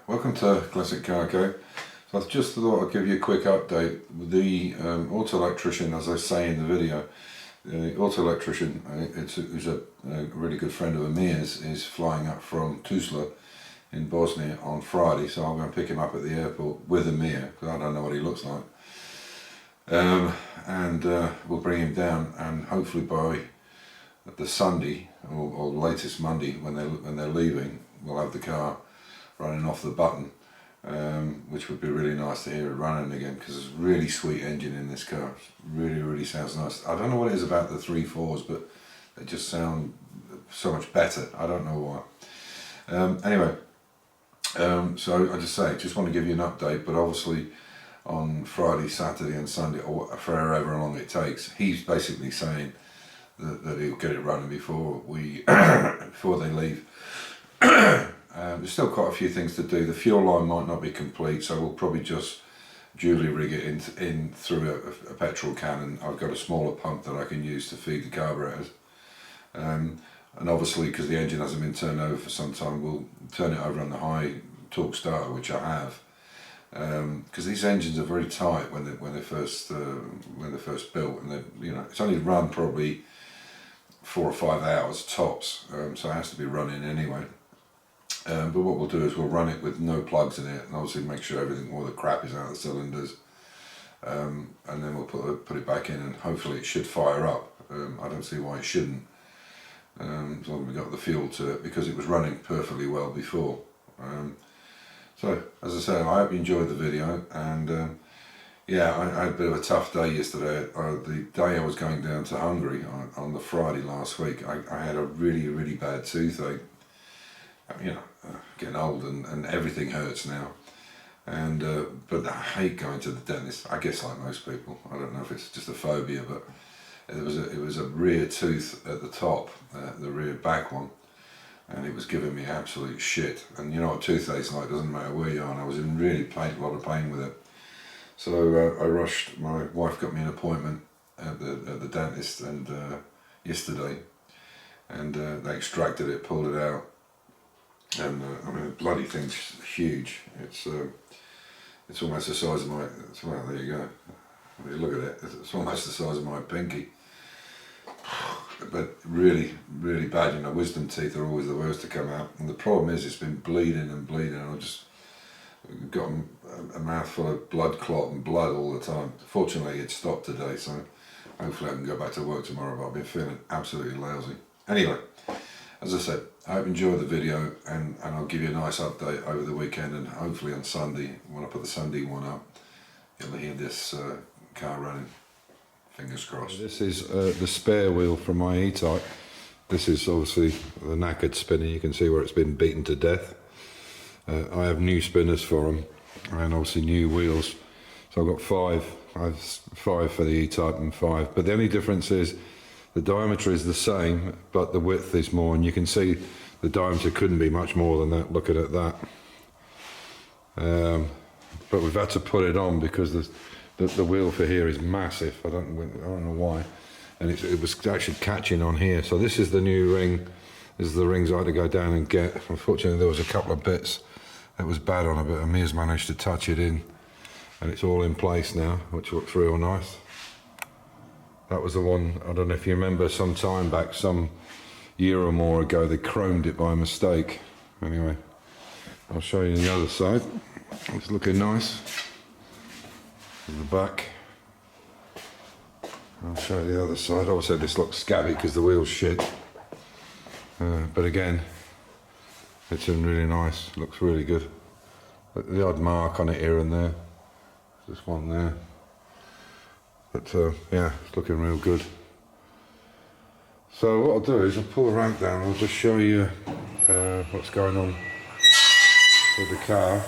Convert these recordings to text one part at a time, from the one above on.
welcome to Classic Car Co. So I just thought I'd give you a quick update. The auto electrician, as I say in the video, the auto electrician, who's a really good friend of Amir's, is flying up from Tuzla in Bosnia on Friday, so I'm going to pick him up at the airport with Amir, because I don't know what he looks like. And we'll bring him down, and hopefully by the Sunday or latest Monday when they're leaving, we'll have the car running off the button, which would be really nice to hear it running again, because there's a really sweet engine in this car. Really sounds nice. I don't know what it is about the 3.4s, but they just sound so much better. I don't know why. Anyway, so I just want to give you an update, but obviously on Friday, Saturday and Sunday, or for however long it takes, he's basically saying that he'll get it running before before they leave. There's still quite a few things to do. The fuel line might not be complete, so we'll probably just dually rig it in through a petrol can, and I've got a smaller pump that I can use to feed the carburetors. And obviously, because the engine hasn't been turned over for some time, we'll turn it over on the high torque starter, which I have. Because these engines are very tight when they're first built, and it's only run probably 4 or 5 hours tops, so it has to be running anyway. But what we'll do is we'll run it with no plugs in it, and obviously make sure all the crap is out of the cylinders, and then we'll put it back in, and hopefully it should fire up. I don't see why it shouldn't, as long as we got the fuel to it, because it was running perfectly well before. So as I say, I hope you enjoyed the video, and yeah, I had a bit of a tough day yesterday. The day I was going down to Hungary on the Friday last week, I had a really bad toothache. Getting old and everything hurts now, and but I hate going to the dentist. I guess like most people, I don't know if it's just a phobia, but it was a rear tooth at the top, the rear back one, and it was giving me absolute shit. And you know what toothache's like, doesn't matter where you are, and I was in a lot of pain with it. So I rushed. My wife got me an appointment at the dentist yesterday, and they extracted it, pulled it out. And I mean, the bloody thing's huge. It's almost the size of my. Well, there you go. I mean, look at it. It's almost the size of my pinky. But really bad. Wisdom teeth are always the worst to come out. And the problem is, it's been bleeding and bleeding. And I've just got a mouthful of blood clot and blood all the time. Fortunately, it stopped today, so hopefully I can go back to work tomorrow. But I've been feeling absolutely lousy. Anyway. As I said, I hope you enjoyed the video, and I'll give you a nice update over the weekend, and hopefully on Sunday, when I put the Sunday one up, you'll hear this car running. Fingers crossed. This is the spare wheel from my E-Type. This is obviously the knackered spinner. You can see where it's been beaten to death. I have new spinners for them, and obviously new wheels. So I've got 5. I have 5 for the E-Type and 5. But the only difference is, the diameter is the same, but the width is more, and you can see the diameter couldn't be much more than that, looking at that. But we've had to put it on because the wheel for here is massive. I don't know why, and it was actually catching on here. So this is the new ring. This is the rings I had to go down and get. Unfortunately, there was a couple of bits that was bad on it, but Amir's managed to touch it in, and it's all in place now, which looks real nice. That was the one, I don't know if you remember, some time back, some year or more ago, they chromed it by mistake. Anyway, I'll show you the other side. It's looking nice. The back. I'll show you the other side. Obviously this looks scabby because the wheel's shit. But again, it's in really nice, looks really good. The odd mark on it here and there. There's one there. But yeah, it's looking real good. So what I'll do is I'll pull the ramp down and I'll just show you what's going on with the car.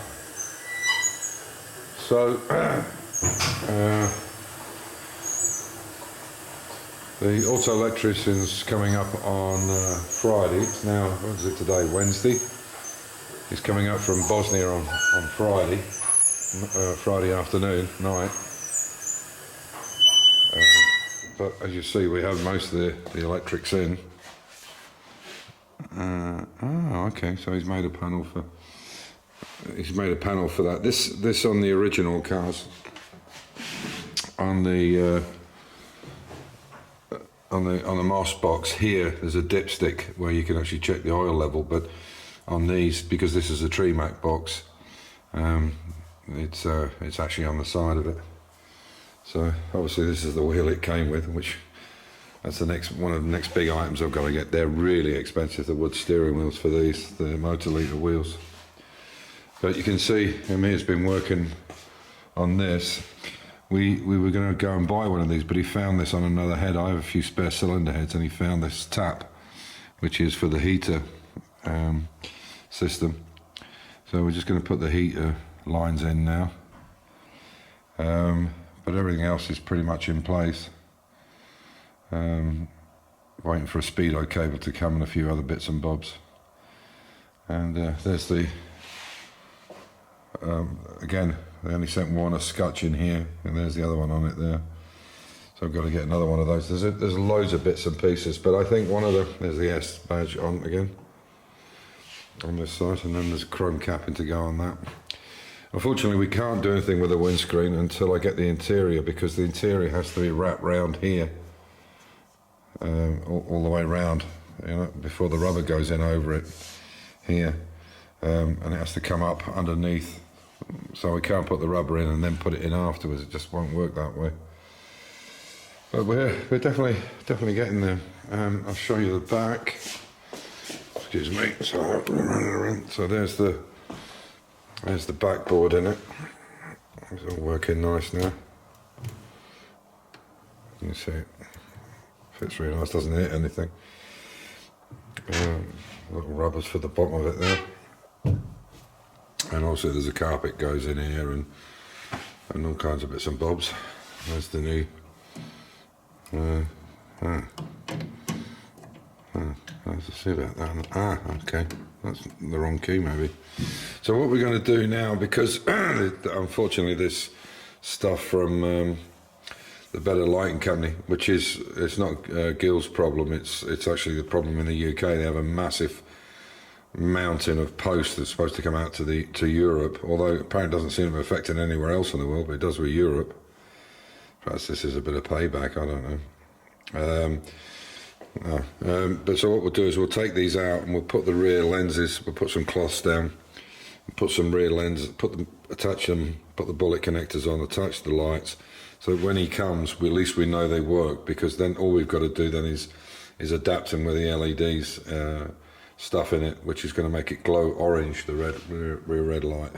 So the auto electrician's coming up on Friday. It's now, what is it today, Wednesday? He's coming up from Bosnia on Friday, Friday afternoon, night. But as you see, we have most of the electrics in. Oh, okay, so he's made a panel for he's made a panel for that. This on the original cars, on the Moss box here, there's a dipstick where you can actually check the oil level, but on these, because this is a Tremac box, it's actually on the side of it. So obviously this is the wheel it came with, which that's one of the next big items I've got to get. They're really expensive, the wood steering wheels for these, the motor liter wheels. But you can see Amir's been working on this. We were going to go and buy one of these, but he found this on another head. I have a few spare cylinder heads, and he found this tap, which is for the heater system. So we're just going to put the heater lines in now. But everything else is pretty much in place. Waiting for a speedo cable to come and a few other bits and bobs. And there's the, again, they only sent one a scotch in here, and there's the other one on it there. So I've got to get another one of those. There's loads of bits and pieces, but I think one of them, there's the S badge on again, on this side, and then there's a chrome capping to go on that. Unfortunately, we can't do anything with the windscreen until I get the interior, because the interior has to be wrapped round here, all the way round, you know, before the rubber goes in over it here, and it has to come up underneath. So we can't put the rubber in and then put it in afterwards. It just won't work that way. But we're definitely getting there. I'll show you the back. Excuse me. So there's the backboard in it. It's all working nice now. You can see it fits really nice. Doesn't hit anything. Little rubbers for the bottom of it there. And also there's a carpet goes in here and all kinds of bits and bobs. There's the new let's see about that. Okay, that's the wrong key maybe. So what we're going to do now, because unfortunately this stuff from the Better Lighting Company, which it's not Gil's problem, it's actually the problem in the UK. They have a massive mountain of posts that's supposed to come out to Europe, although apparently it doesn't seem to be affecting anywhere else in the world, but it does with Europe. Perhaps this is a bit of payback, I don't know. But so what we'll do is we'll take these out and we'll put the rear lenses, we'll put some cloths down, put some rear lenses, attach them, put the bullet connectors on, attach the lights, so that when he comes, at least we know they work, because then all we've got to do then is adapt them with the LEDs stuff in it, which is going to make it glow orange, the rear red light.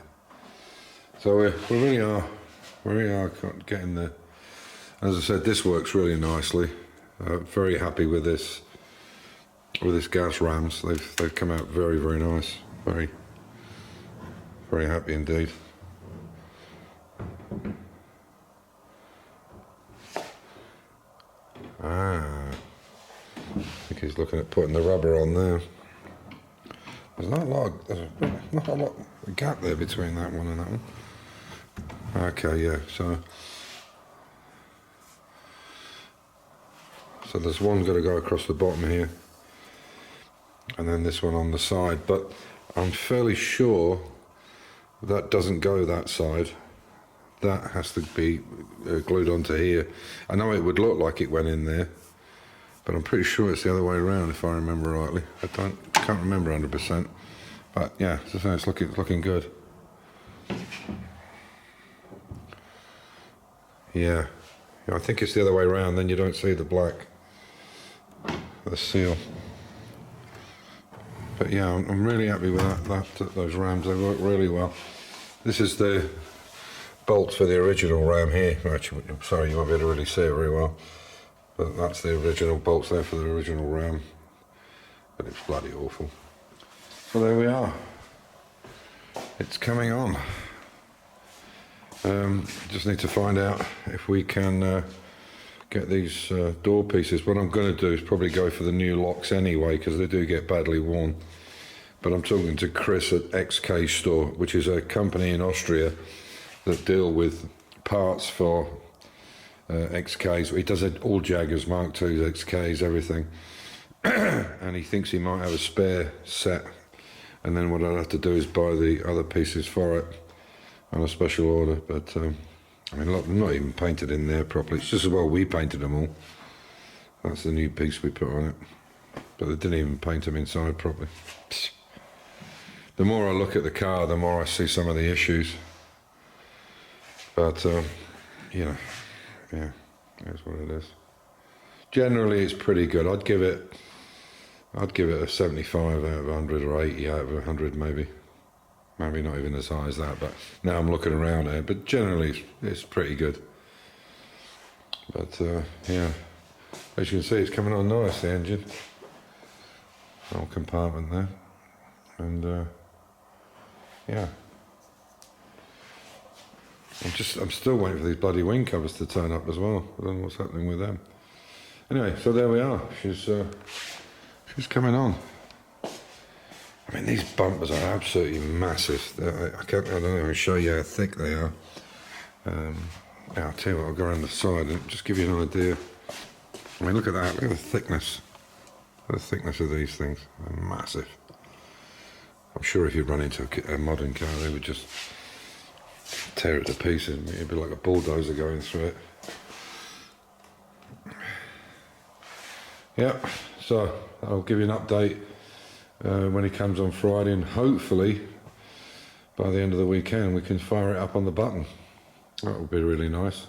So we really are getting the. As I said, this works really nicely. Very happy with this gas rams. They've come out very, very nice. Very, very happy indeed. I think he's looking at putting the rubber on there. There's not a lot of gap there between that one and that one. Okay, yeah, so there's one got to go across the bottom here, and then this one on the side, but I'm fairly sure that doesn't go that side. That has to be glued onto here. I know it would look like it went in there, but I'm pretty sure it's the other way around if I remember rightly. I can't remember 100%, but yeah, so it's looking good. Yeah, I think it's the other way around. Then you don't see the black, the seal. But yeah, I'm really happy with those rams. They work really well. This is the bolts for the original ram here. Actually, I'm sorry, you won't be able to really see it very well. But that's the original bolts there for the original ram. But it's bloody awful. So there we are. It's coming on. Just need to find out if we can get these door pieces. What I'm going to do is probably go for the new locks anyway, because they do get badly worn. But I'm talking to Chris at XK Store, which is a company in Austria that deal with parts for XKs. He does all Jaguars, Mark IIs, XKs, everything. And he thinks he might have a spare set and then what I'll have to do is buy the other pieces for it on a special order. But I mean, not even painted in there properly. It's just as well we painted them all. That's the new piece we put on it, but they didn't even paint them inside properly. The more I look at the car, the more I see some of the issues. But you know, yeah, that's what it is. Generally, it's pretty good. I'd give it a 75 out of 100 or 80 out of 100 maybe. Maybe not even as high as that, but now I'm looking around here. But generally, it's pretty good. But yeah, as you can see, it's coming on nice, the engine. Whole compartment there, and yeah. I'm still waiting for these bloody wing covers to turn up as well. I don't know what's happening with them. Anyway, so there we are. She's coming on. I mean, these bumpers are absolutely massive. I don't even show you how thick they are. I'll tell you what, I'll go around the side and just give you an idea. I mean, look at that. Look at the thickness. The thickness of these things. They're massive. I'm sure if you run into a modern car, they would just tear it to pieces. It'd be like a bulldozer going through it. Yeah, so I'll give you an update when he comes on Friday, and hopefully by the end of the weekend we can fire it up on the button. That would be really nice.